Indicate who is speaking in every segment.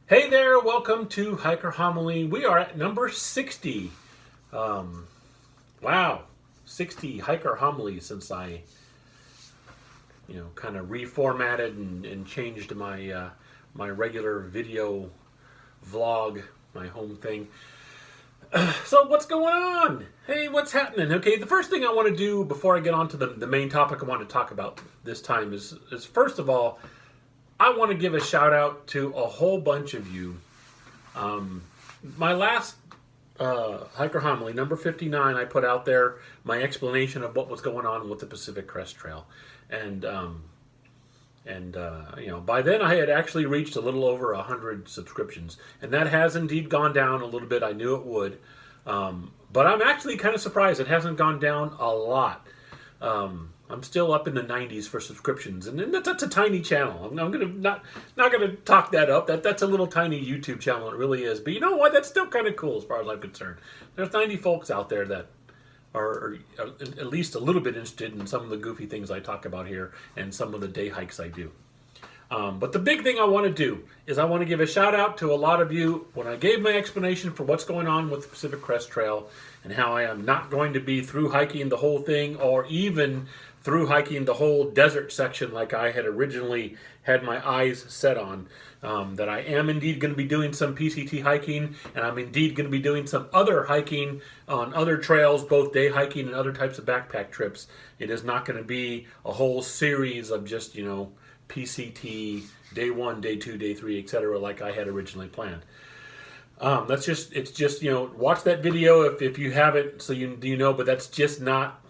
Speaker 1: Hey there, welcome to Hiker Homily. We are at number 60. Wow, 60 Hiker Homily since I, kind of reformatted and changed my regular video vlog, my home thing. So what's going on? Hey, what's happening? Okay, the first thing I want to do before I get on to the main topic I want to talk about this time is first of all, I want to give a shout out to a whole bunch of you. My last Hiker Homily, number 59, I put out there my explanation of what was going on with the Pacific Crest Trail. And by then I had actually reached a little over 100 subscriptions. And that has indeed gone down a little bit. I knew it would. But I'm actually kind of surprised it hasn't gone down a lot. I'm still up in the 90s for subscriptions, and that's a tiny channel. I'm gonna not gonna talk that up. That's a little tiny YouTube channel. It really is. But you know what? That's still kind of cool as far as I'm concerned. There's 90 folks out there that are at least a little bit interested in some of the goofy things I talk about here and some of the day hikes I do. But the big thing I want to do is I want to give a shout out to a lot of you when I gave my explanation for what's going on with the Pacific Crest Trail and how I am not going to be through hiking the whole thing or even through hiking the whole desert section like I had originally had my eyes set on. That I am indeed going to be doing some PCT hiking, and I'm indeed going to be doing some other hiking on other trails, both day hiking and other types of backpack trips. It is not going to be a whole series of just, PCT, day 1, day 2, day 3, etc., like I had originally planned. It's just, watch that video if you haven't, so you know, but that's just not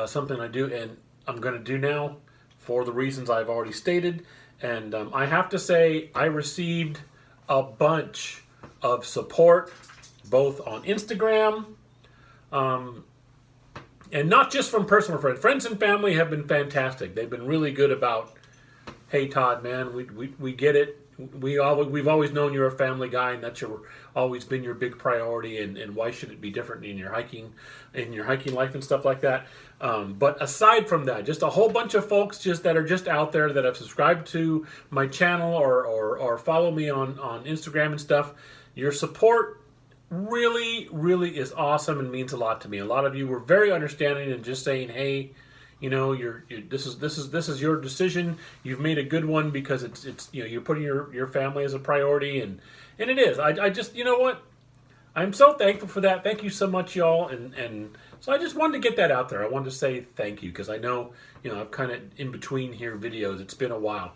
Speaker 1: something I do, and I'm going to do now for the reasons I've already stated. And I have to say, I received a bunch of support, both on Instagram, and not just from personal friends. Friends and family have been fantastic. They've been really good about, hey Todd, man, we get it. We've always known you're a family guy, and that's always been your big priority. And why should it be different in your hiking life and stuff like that? But aside from that, just a whole bunch of folks that are just out there that have subscribed to my channel or follow me on Instagram and stuff. Your support really, really is awesome and means a lot to me. A lot of you were very understanding and just saying, hey, this is your decision. You've made a good one because it's you're putting your family as a priority, and it is. I just, you know what? I'm so thankful for that. Thank you so much, y'all. And so I just wanted to get that out there. I wanted to say thank you because I know, I'm kind of in between here videos. It's been a while.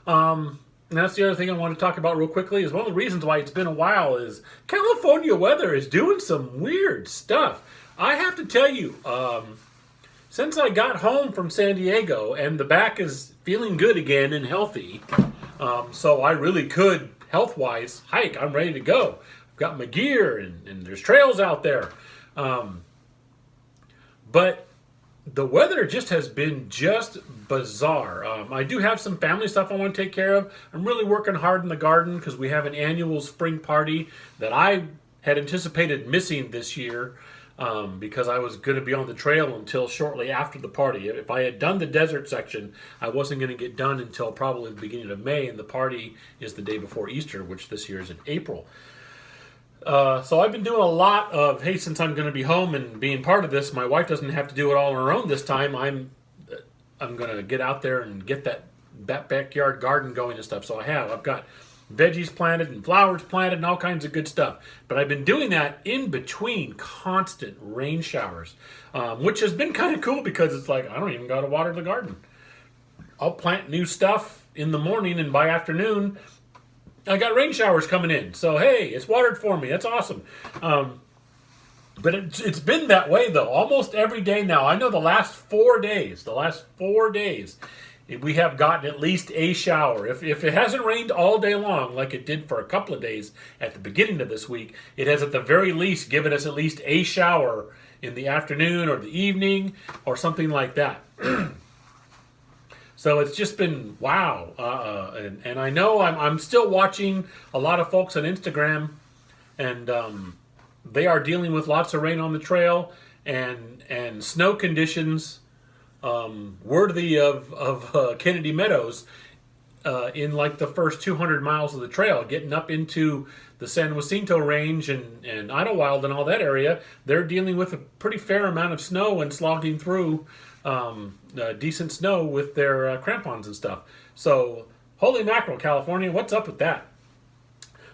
Speaker 1: And that's the other thing I want to talk about real quickly is one of the reasons why it's been a while is California weather is doing some weird stuff. I have to tell you, since I got home from San Diego and the back is feeling good again and healthy, so I really could, health-wise, hike. I'm ready to go. I've got my gear and there's trails out there. But the weather just has been just bizarre. I do have some family stuff I want to take care of. I'm really working hard in the garden because we have an annual spring party that I had anticipated missing this year. Because I was going to be on the trail until shortly after the party. If I had done the desert section, I wasn't going to get done until probably the beginning of May, and the party is the day before Easter, which this year is in April. So I've been doing a lot of, hey, since I'm going to be home and being part of this, my wife doesn't have to do it all on her own this time. I'm going to get out there and get that backyard garden going and stuff. So I've got veggies planted and flowers planted and all kinds of good stuff. But I've been doing that in between constant rain showers, which has been kind of cool because it's like I don't even got to water the garden. I'll plant new stuff in the morning, and by afternoon, I got rain showers coming in. So hey, it's watered for me. That's awesome. But it's been that way though, almost every day now. I know the last 4 days, we have gotten at least a shower. If it hasn't rained all day long, like it did for a couple of days at the beginning of this week, it has at the very least given us at least a shower in the afternoon or the evening or something like that. So it's just been wow. And I know I'm still watching a lot of folks on Instagram, and they are dealing with lots of rain on the trail and snow conditions worthy of Kennedy Meadows in like the first 200 miles of the trail, getting up into the San Jacinto Range and Idlewild and all that area. They're dealing with a pretty fair amount of snow and slogging through decent snow with their crampons and stuff. So, holy mackerel, California, what's up with that?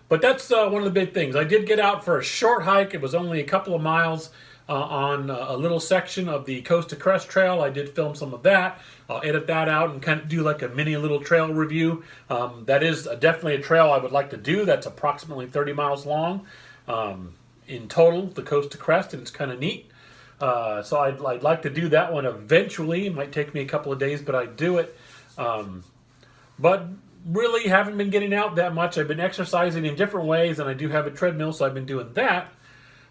Speaker 1: But that's one of the big things. I did get out for a short hike. It was only a couple of miles on a little section of the Coast to Crest Trail. I did film some of that. I'll edit that out and kind of do like a mini little trail review. That is definitely a trail I would like to do. That's approximately 30 miles long in total, the Coast to Crest, and it's kind of neat. So I'd like to do that one eventually. It might take me a couple of days, but I'd do it. But really haven't been getting out that much. I've been exercising in different ways, and I do have a treadmill, so I've been doing that.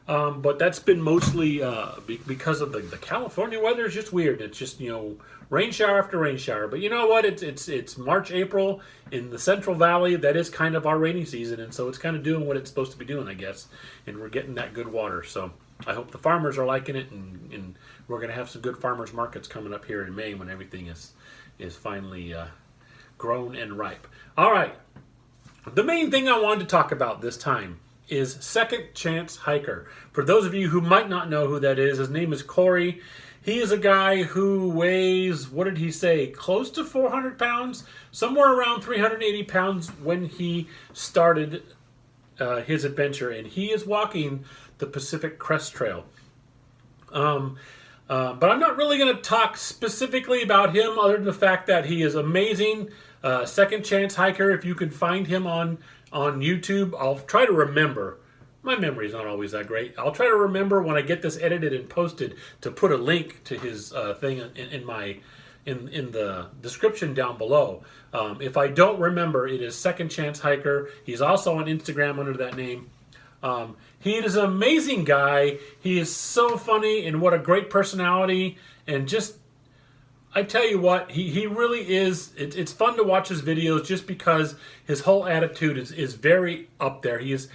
Speaker 1: But that's been mostly because of the California weather is just weird. It's just, rain shower after rain shower. But you know what? It's March, April in the Central Valley. That is kind of our rainy season, and so it's kind of doing what it's supposed to be doing, I guess. And we're getting that good water. So I hope the farmers are liking it, and we're going to have some good farmers markets coming up here in May when everything is finally grown and ripe. All right. The main thing I wanted to talk about this time is Second Chance Hiker. For those of you who might not know who that is, his name is Corey. He is a guy who weighs, what did he say, close to 400 pounds? Somewhere around 380 pounds when he started his adventure. And he is walking the Pacific Crest Trail. But I'm not really going to talk specifically about him other than the fact that he is amazing. Second Chance Hiker. If you can find him on YouTube, I'll try to remember. My memory's not always that great. I'll try to remember when I get this edited and posted to put a link to his thing in the description down below. If I don't remember, it is Second Chance Hiker. He's also on Instagram under that name. He is an amazing guy. He is so funny, and what a great personality, and just, I tell you what, he really is. It's fun to watch his videos just because his whole attitude is very up there. He is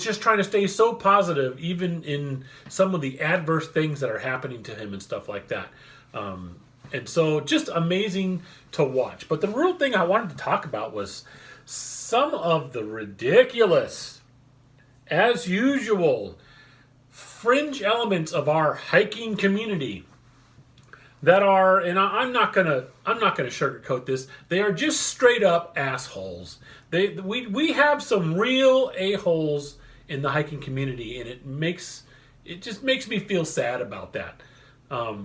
Speaker 1: just trying to stay so positive, even in some of the adverse things that are happening to him and stuff like that. And so just amazing to watch. But the real thing I wanted to talk about was some of the ridiculous, as usual, fringe elements of our hiking community that are, and I'm not gonna sugarcoat this. They are just straight up assholes. We have some real a-holes in the hiking community, and it just makes me feel sad about that.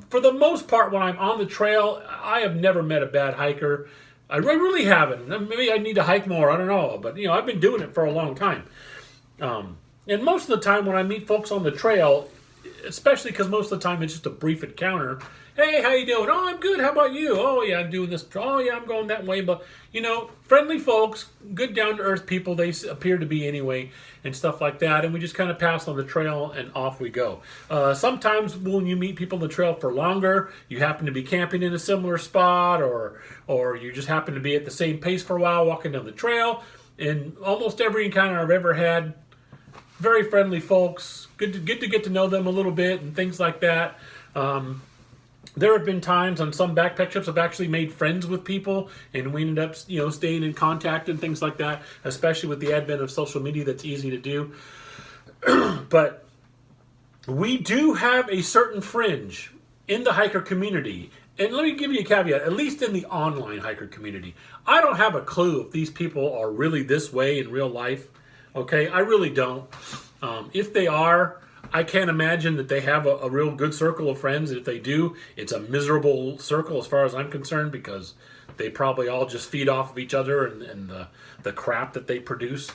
Speaker 1: For the most part, when I'm on the trail, I have never met a bad hiker. I really haven't. Maybe I need to hike more. I don't know, but I've been doing it for a long time. And most of the time when I meet folks on the trail, especially because most of the time it's just a brief encounter. Hey, how you doing? Oh, I'm good. How about you? Oh, yeah, I'm doing this. Oh, yeah, I'm going that way. But, friendly folks, good down-to-earth people, they appear to be anyway, and stuff like that. And we just kind of pass on the trail, and off we go. Sometimes when you meet people on the trail for longer, you happen to be camping in a similar spot, or you just happen to be at the same pace for a while walking down the trail. And almost every encounter I've ever had, very friendly folks, good to get to know them a little bit and things like that. There have been times on some backpack trips I've actually made friends with people, and we ended up, staying in contact and things like that, especially with the advent of social media. That's easy to do. But we do have a certain fringe in the hiker community. And let me give you a caveat, at least in the online hiker community. I don't have a clue if these people are really this way in real life. Okay, I really don't. If they are, I can't imagine that they have a real good circle of friends. If they do, it's a miserable circle as far as I'm concerned, because they probably all just feed off of each other and the crap that they produce.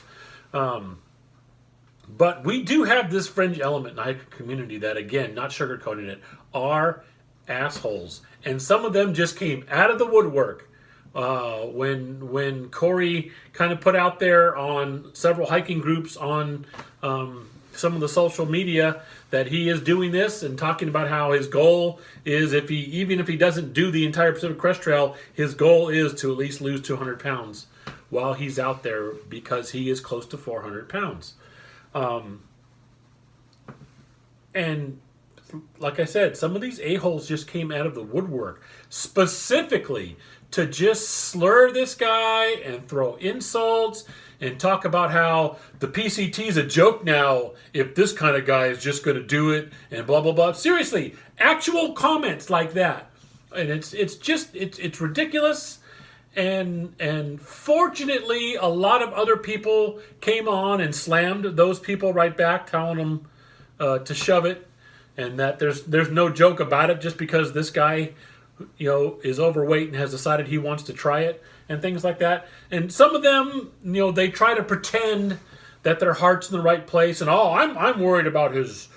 Speaker 1: But we do have this fringe element in the hiker community that, again, not sugarcoating it, are assholes. And some of them just came out of the woodwork. When Corey kind of put out there on several hiking groups on some of the social media that he is doing this, and talking about how his goal is, even if he doesn't do the entire Pacific Crest Trail, his goal is to at least lose 200 pounds while he's out there, because he is close to 400 pounds. And like I said, some of these a-holes just came out of the woodwork specifically to just slur this guy and throw insults and talk about how the PCT is a joke now if this kind of guy is just going to do it and blah, blah, blah. Seriously, actual comments like that. And it's ridiculous. And fortunately, a lot of other people came on and slammed those people right back, telling them to shove it, and that there's no joke about it just because this guy, is overweight and has decided he wants to try it and things like that. And some of them, they try to pretend that their heart's in the right place, and I'm worried about his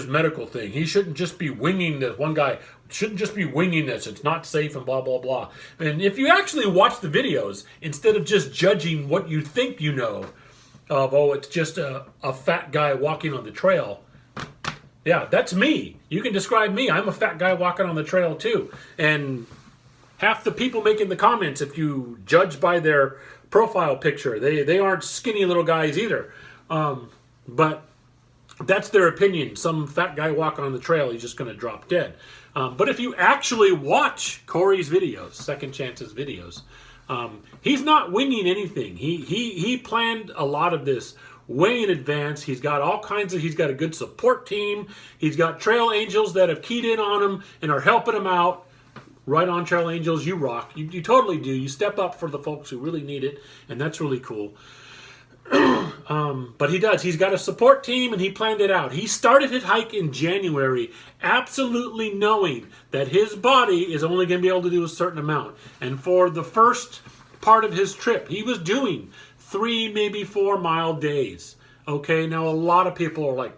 Speaker 1: medical thing. He shouldn't just be winging this. One guy shouldn't just be winging this. It's not safe and blah, blah, blah. And if you actually watch the videos, instead of just judging what you think you know of, it's just a fat guy walking on the trail. Yeah, that's me. You can describe me. I'm a fat guy walking on the trail too. And half the people making the comments, if you judge by their profile picture, they aren't skinny little guys either. But that's their opinion. Some fat guy walking on the trail, he's just going to drop dead. But if you actually watch Corey's videos, Second Chance's videos, he's not winging anything. He planned a lot of this way in advance. He's got he's got a good support team. He's got trail angels that have keyed in on him and are helping him out. Right on, Trail Angels, you rock. You totally do. You step up for the folks who really need it, and that's really cool. But he does. He's got a support team, and he planned it out. He started his hike in January, absolutely knowing that his body is only going to be able to do a certain amount. And for the first part of his trip, he was doing 3, maybe 4 mile days. Okay, now a lot of people are like,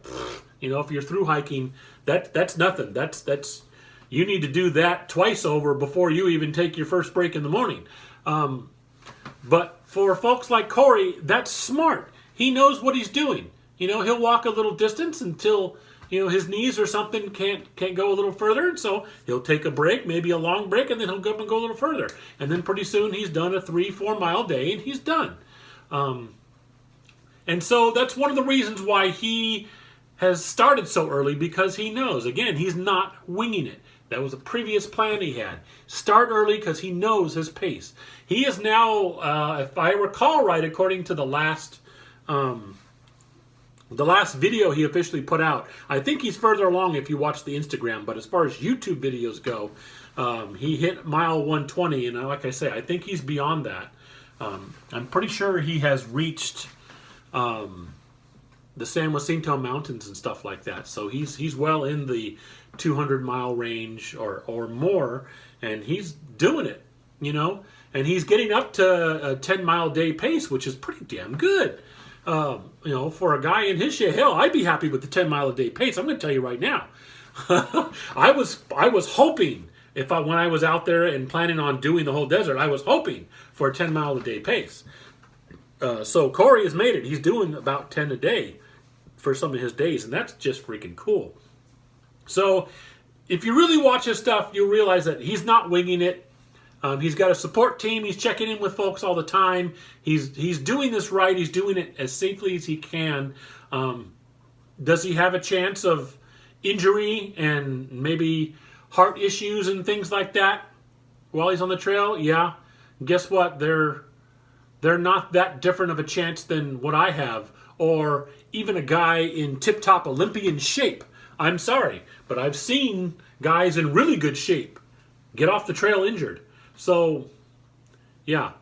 Speaker 1: if you're through hiking, that's nothing. That's you need to do that twice over before you even take your first break in the morning. But for folks like Corey, that's smart. He knows what he's doing. He'll walk a little distance until his knees or something can't go a little further, and so he'll take a break, maybe a long break, and then he'll go up and go a little further. And then pretty soon he's done a 3-4 mile day, and he's done. And so that's one of the reasons why he has started so early, because he knows, again, he's not winging it. That was a previous plan he had. Start early because he knows his pace. He is now, if I recall right, according to the last video he officially put out, I think he's further along if you watch the Instagram, but as far as YouTube videos go, he hit mile 120, and like I say, I think he's beyond that. I'm pretty sure he has reached the San Jacinto Mountains and stuff like that, so he's well in the 200-mile range or more, and he's doing it, and he's getting up to a 10-mile day pace, which is pretty damn good. For a guy in his shape, hell, I'd be happy with the 10-mile a day pace. I'm going to tell you right now. I was hoping, when I was out there and planning on doing the whole desert, I was hoping for a 10-mile a day pace. So Corey has made it. He's doing about 10 a day for some of his days, and that's just freaking cool. So if you really watch his stuff, you'll realize that he's not winging it. He's got a support team. He's checking in with folks all the time. He's doing this right. He's doing it as safely as he can. Does he have a chance of injury and maybe heart issues and things like that while he's on the trail? Yeah. Guess what? They're not that different of a chance than what I have, or even a guy in tip-top Olympian shape. I'm sorry, but I've seen guys in really good shape get off the trail injured. So, yeah.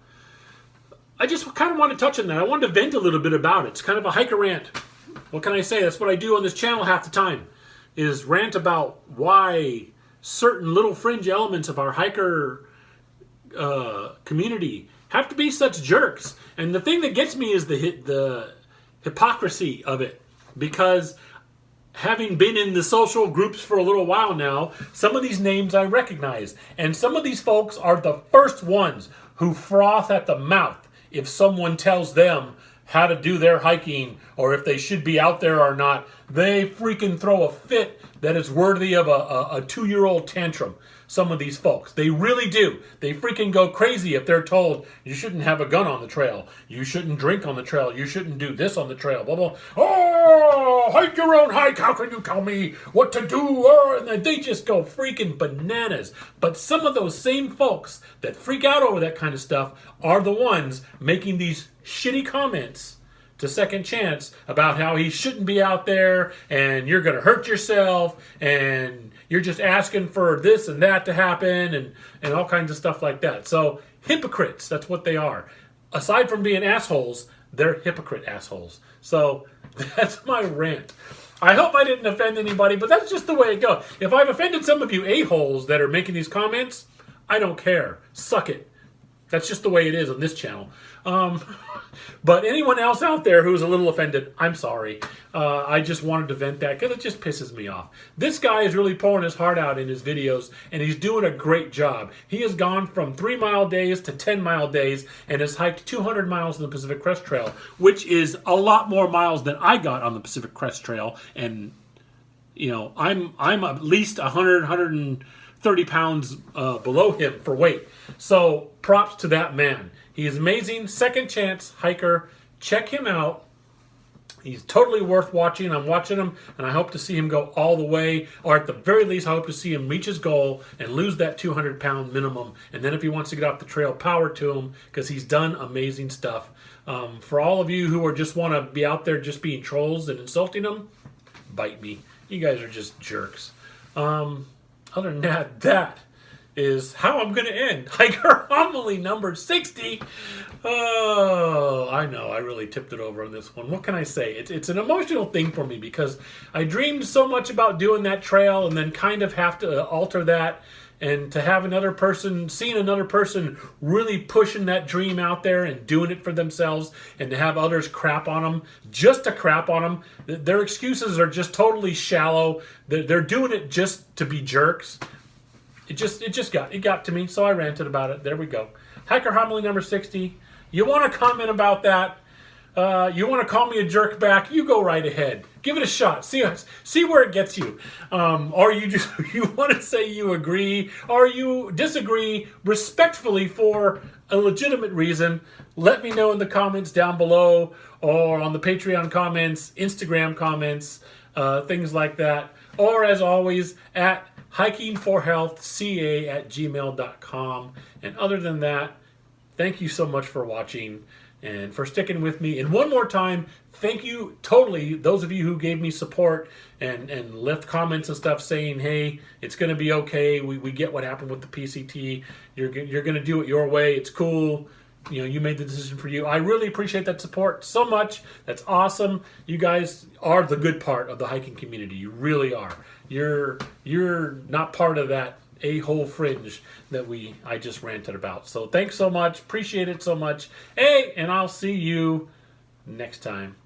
Speaker 1: I just kind of want to touch on that. I wanted to vent a little bit about it. It's kind of a hiker rant. What can I say? That's what I do on this channel half the time, is rant about why certain little fringe elements of our hiker community have to be such jerks. And the thing that gets me is the hypocrisy of it, because having been in the social groups for a little while now, some of these names I recognize. And some of these folks are the first ones who froth at the mouth if someone tells them how to do their hiking or if they should be out there or not. They freaking throw a fit that is worthy of a 2-year-old tantrum. Some of these folks, they really do. They freaking go crazy if they're told you shouldn't have a gun on the trail, you shouldn't drink on the trail, you shouldn't do this on the trail, blah, blah. Oh, oh, hike your own hike. How can you tell me what to do? Oh, and then they just go freaking bananas. But some of those same folks that freak out over that kind of stuff are the ones making these shitty comments to Second Chance about how he shouldn't be out there and you're going to hurt yourself and you're just asking for this and that to happen and all kinds of stuff like that. So hypocrites, that's what they are. Aside from being assholes, they're hypocrite assholes. So that's my rant. I hope I didn't offend anybody, but that's just the way it goes. If I've offended some of you a-holes that are making these comments, I don't care. Suck it. That's just the way it is on this channel. But anyone else out there who's a little offended, I'm sorry. I just wanted to vent that because it just pisses me off. This guy is really pouring his heart out in his videos, and he's doing a great job. He has gone from 3-mile days to 10-mile days and has hiked 200 miles on the Pacific Crest Trail, which is a lot more miles than I got on the Pacific Crest Trail. And, you know, I'm at least 130 pounds below him for weight. So props to that man. He is amazing. Second Chance hiker. Check him out. He's totally worth watching. I'm watching him, and I hope to see him go all the way, or at the very least, I hope to see him reach his goal and lose that 200-pound minimum. And then if he wants to get off the trail, power to him, because he's done amazing stuff. For all of you who are just want to be out there just being trolls and insulting him, bite me. You guys are just jerks. Other than that, that is how I'm going to end. Hiker homily number 60. Oh, I know. I really tipped it over on this one. What can I say? It's an emotional thing for me because I dreamed so much about doing that trail and then kind of have to alter that, and to have another person, seeing another person really pushing that dream out there and doing it for themselves, and to have others crap on them, just to crap on them. Their excuses are just totally shallow. They're doing it just to be jerks. It got to me, so I ranted about it. There we go. Hiker homily number 60. You want to comment about that? You want to call me a jerk back? You go right ahead. Give it a shot. See where it gets you. Or you want to say you agree, or you disagree respectfully for a legitimate reason. Let me know in the comments down below, or on the Patreon comments, Instagram comments, things like that. Or as always, at hikingforhealthca@gmail.com. And other than that, thank you so much for watching and for sticking with me. And one more time, thank you totally, those of you who gave me support and left comments and stuff saying, hey, it's going to be okay. We get what happened with the PCT. You're going to do it your way. It's cool. You know, you made the decision for you. I really appreciate that support so much. That's awesome. You guys are the good part of the hiking community. You really are. You're not part of that a-hole fringe that I just ranted about. So thanks so much. Appreciate it so much. Hey, and I'll see you next time.